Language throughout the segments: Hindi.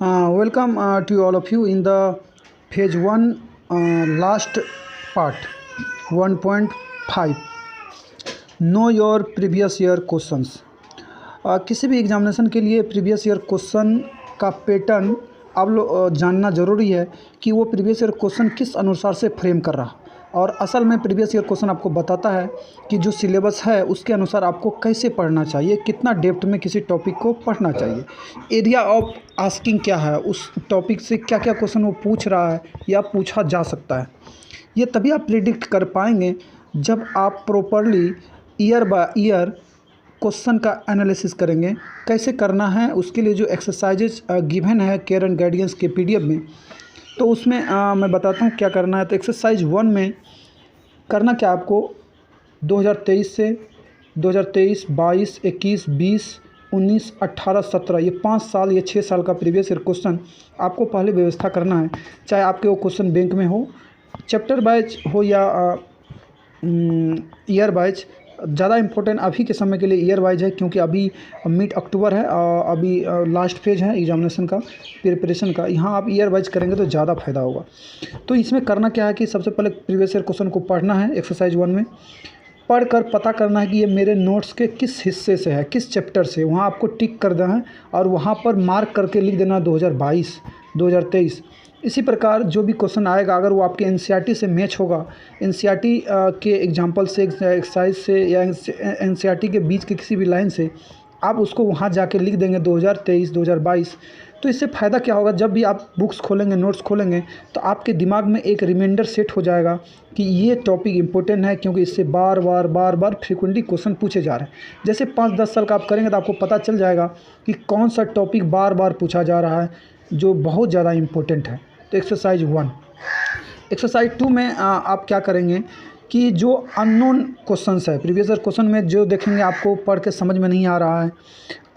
Welcome to all of you in the phase 1 last part 1.5 know your previous year questions. किसी भी एग्जामिनेशन के लिए प्रीवियस ईयर क्वेश्चन का पैटर्न आप लोग जानना ज़रूरी है कि वो प्रीवियस ईयर क्वेश्चन किस अनुसार से फ्रेम कर रहा। और असल में प्रीवियस ईयर क्वेश्चन आपको बताता है कि जो सिलेबस है उसके अनुसार आपको कैसे पढ़ना चाहिए, कितना डेप्थ में किसी टॉपिक को पढ़ना चाहिए, एरिया ऑफ आस्किंग क्या है, उस टॉपिक से क्या क्या क्वेश्चन वो पूछ रहा है या पूछा जा सकता है। ये तभी आप प्रिडिक्ट कर पाएंगे जब आप properly year by year question का एनालिसिस करेंगे। कैसे करना है उसके लिए जो एक्सरसाइजेज गिवन है केयर एंड गाइडेंस के पीडीएफ में, तो उसमें मैं बताता हूँ क्या करना है। तो एक्सरसाइज 1 में करना क्या आपको 2023 से 2023, 22, 21, 20, 19, 18, 17 ये 5 साल, ये 6 साल का प्रीवियस ईयर क्वेश्चन आपको पहले व्यवस्था करना है। चाहे आपके वो क्वेश्चन बैंक में हो, चैप्टर वाइज हो या ईयर वाइज। ज़्यादा इम्पोर्टेंट अभी के समय के लिए ईयर वाइज है, क्योंकि अभी मिड अक्टूबर है और अभी लास्ट फेज है एग्जामिनेशन का, प्रिपरेशन का। यहाँ आप ईयर वाइज करेंगे तो ज़्यादा फ़ायदा होगा। तो इसमें करना क्या है कि सबसे पहले प्रीवियस ईयर क्वेश्चन को पढ़ना है। एक्सरसाइज 1 में पढ़कर पता करना है कि ये मेरे नोट्स के किस हिस्से से है, किस चैप्टर से, वहाँ आपको टिक कर देना है और वहाँ पर मार्क करके लिख देना 2022, 2023। इसी प्रकार जो भी क्वेश्चन आएगा अगर वो आपके एनसीईआरटी से मैच होगा, एनसीईआरटी के एग्जांपल से, एक्सरसाइज से या एनसीईआरटी के बीच के किसी भी लाइन से आप उसको वहाँ जाके लिख देंगे 2023, 2022। तो इससे फ़ायदा क्या होगा, जब भी आप बुक्स खोलेंगे, नोट्स खोलेंगे, तो आपके दिमाग में एक रिमाइंडर सेट हो जाएगा कि ये टॉपिक इंपॉर्टेंट है, क्योंकि इससे बार बार फ्रिक्वेंटली क्वेश्चन पूछे जा रहे हैं। जैसे 5-10 साल का आप करेंगे तो आपको पता चल जाएगा कि कौन सा टॉपिक बार बार पूछा जा रहा है जो बहुत ज़्यादा इम्पोर्टेंट है। तो एक्सरसाइज 1। एक्सरसाइज 2 में आप क्या करेंगे कि जो अननोन क्वेश्चंस है प्रीवियस ईयर क्वेश्चन में, जो देखेंगे आपको पढ़ के समझ में नहीं आ रहा है,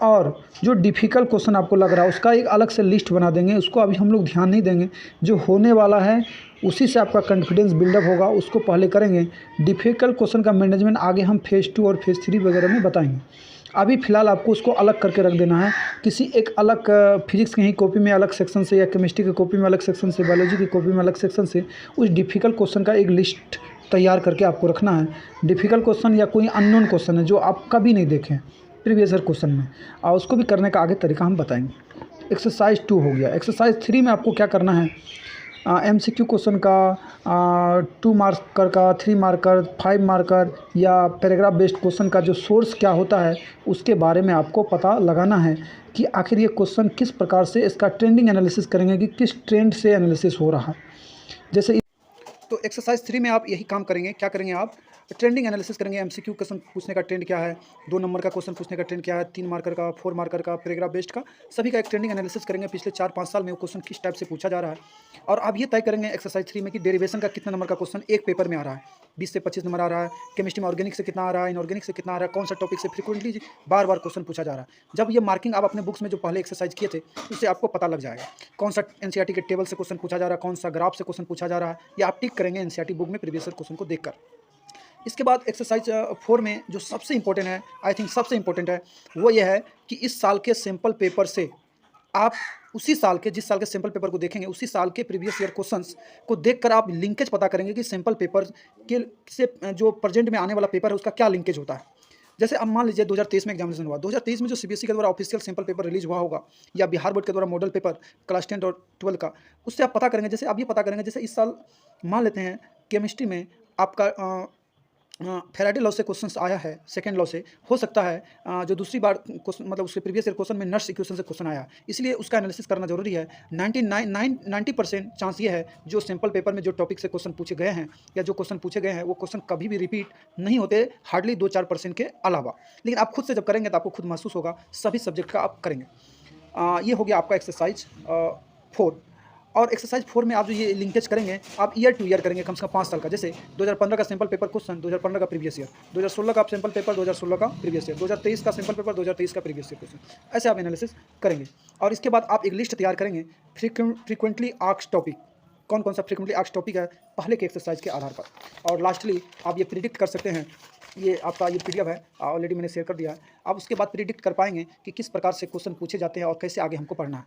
और जो डिफ़िकल्ट क्वेश्चन आपको लग रहा है उसका एक अलग से लिस्ट बना देंगे। उसको अभी हम लोग ध्यान नहीं देंगे, जो होने वाला है उसी से आपका कॉन्फिडेंस बिल्डअप होगा, उसको पहले करेंगे। डिफ़िकल्ट क्वेश्चन का मैनेजमेंट आगे हम फेज़ 2 और फेज़ 3 वगैरह में बताएंगे। अभी फ़िलहाल आपको उसको अलग करके रख देना है, किसी एक अलग फिजिक्स की ही कॉपी में अलग सेक्शन से, या केमिस्ट्री की कॉपी में अलग सेक्शन से, बायोलॉजी की कॉपी में अलग सेक्शन से उस डिफ़िकल्ट क्वेश्चन का एक लिस्ट तैयार करके आपको रखना है। डिफ़िकल्ट क्वेश्चन या कोई अननोन क्वेश्चन है जो आप कभी नहीं देखें प्रीवियस ईयर क्वेश्चन में, और उसको भी करने का आगे तरीका हम बताएंगे। एक्सरसाइज 2 हो गया। एक्सरसाइज 3 में आपको क्या करना है, एमसीक्यू क्वेश्चन का 2 मार्कर का, 3 मार्कर, 5 मार्कर या पैराग्राफ बेस्ड क्वेश्चन का जो सोर्स क्या होता है उसके बारे में आपको पता लगाना है कि आखिर ये क्वेश्चन किस प्रकार से, इसका ट्रेंडिंग एनालिसिस करेंगे कि किस ट्रेंड से एनालिसिस हो रहा है। जैसे तो एक्सरसाइज 3 में आप यही काम करेंगे। क्या करेंगे आप, ट्रेंडिंग एनालिसिस करेंगे। एमसीक्यू क्वेश्चन पूछने का ट्रेंड क्या है, 2 नंबर का क्वेश्चन पूछने का ट्रेंड क्या है, 3 मार्कर का, 4 मार्कर का, पैराग्राफ बेस्ड का, सभी का एक ट्रेंडिंग एनालिसिस करेंगे। पिछले 4-5 साल में वो क्वेश्चन किस टाइप से पूछा जा रहा है। और आप ये तय करेंगे एक्सरसाइज 3 में कि डेरिवेशन का कितना नंबर का क्वेश्चन एक पेपर में आ रहा है, 20 से 25 नंबर आ रहा है। केमिस्ट्री में ऑर्गेनिक से कितना आ रहा है, इनऑर्गेनिक से कितना आ रहा है, कौन सा टॉपिक से फ्रिक्वेंटली बार बार क्वेश्चन पूछा जा रहा है। जब ये मार्किंग आप अपने बुक्स में जो पहले एक्सरसाइज किए थे उससे आपको पता लग जाएगा कौन सा एनसीईआरटी के टेबल से क्वेश्चन पूछा जा रहा है, कौन सा ग्राफ से क्वेश्चन पूछा जा रहा है, या आप टिक करेंगे एनसीईआरटी बुक में प्रीवियस ईयर क्वेश्चन को देखकर। इसके बाद एक्सरसाइज 4 में जो सबसे इंपॉर्टेंट है, आई थिंक सबसे इंपॉर्टेंट है, वो ये है कि इस साल के सैम्पल पेपर से आप उसी साल के, जिस साल के सैम्पल पेपर को देखेंगे उसी साल के प्रीवियस ईयर क्वेश्चंस को देखकर आप लिंकेज पता करेंगे कि सैम्पल पेपर के से जो प्रेजेंट में आने वाला पेपर है उसका क्या लिंकेज होता है। जैसे अब मान लीजिए 2023 में एग्जामिनेशन हुआ, 2023 में जो सीबीएसई के द्वारा ऑफिशियल सैम्पल पेपर रिलीज हुआ होगा, या बिहार बोर्ड के द्वारा मॉडल पेपर क्लास 10 और 12 का, उससे आप पता करेंगे। जैसे आप ये पता करेंगे, जैसे इस साल मान लेते हैं केमिस्ट्री में आपका फैराडे लॉ से क्वेश्चंस आया है, सेकंड लॉ से हो सकता है जो दूसरी बार क्वेश्चन, मतलब उसके प्रीवियस ईयर क्वेश्चन में नर्स इक्वेशन से क्वेश्चन आया, इसलिए उसका एनालिसिस करना जरूरी है। 90% चांस ये है जो सैम्पल पेपर में जो टॉपिक से क्वेश्चन पूछे गए हैं या जो क्वेश्चन पूछे गए हैं वो क्वेश्चन कभी भी रिपीट नहीं होते, हार्डली 2-4% के अलावा। लेकिन आप खुद से जब करेंगे तो आपको खुद महसूस होगा, सभी सब्जेक्ट का आप करेंगे। ये हो गया आपका एक्सरसाइज 4। और एक्सरसाइज 4 में आप जो ये लिंकेज करेंगे, आप ईयर टू ईयर करेंगे, कम से कम 5 साल का। जैसे 2015 का सैम्पल पेपर क्वेश्चन 2015 का प्रीवियस ईयर, 2016 का सैम्पल पेपर 2016 का प्रीवियस ईयर, 2023 का सैम्पल पेपर 2023 का प्रीवियस ईयर क्वेश्चन, ऐसे आप एनालिसिस करेंगे। और इसके बाद आप एक लिस्ट तैयार करेंगे फ्रीक्वेंटली आस्क्ड टॉपिक, कौन कौन सा फ्रीक्वेंटली आस्क्ड टॉपिक है पहले के एक्सरसाइज के आधार पर। और लास्टली आप ये प्रिडिक्ट कर सकते हैं ये आपका ये पीडीएफ है, ऑलरेडी मैंने शेयर कर दिया है। आप उसके बाद प्रिडिक्ट कर पाएँगे कि किस प्रकार से क्वेश्चन पूछे जाते हैं और कैसे आगे हमको पढ़ना है।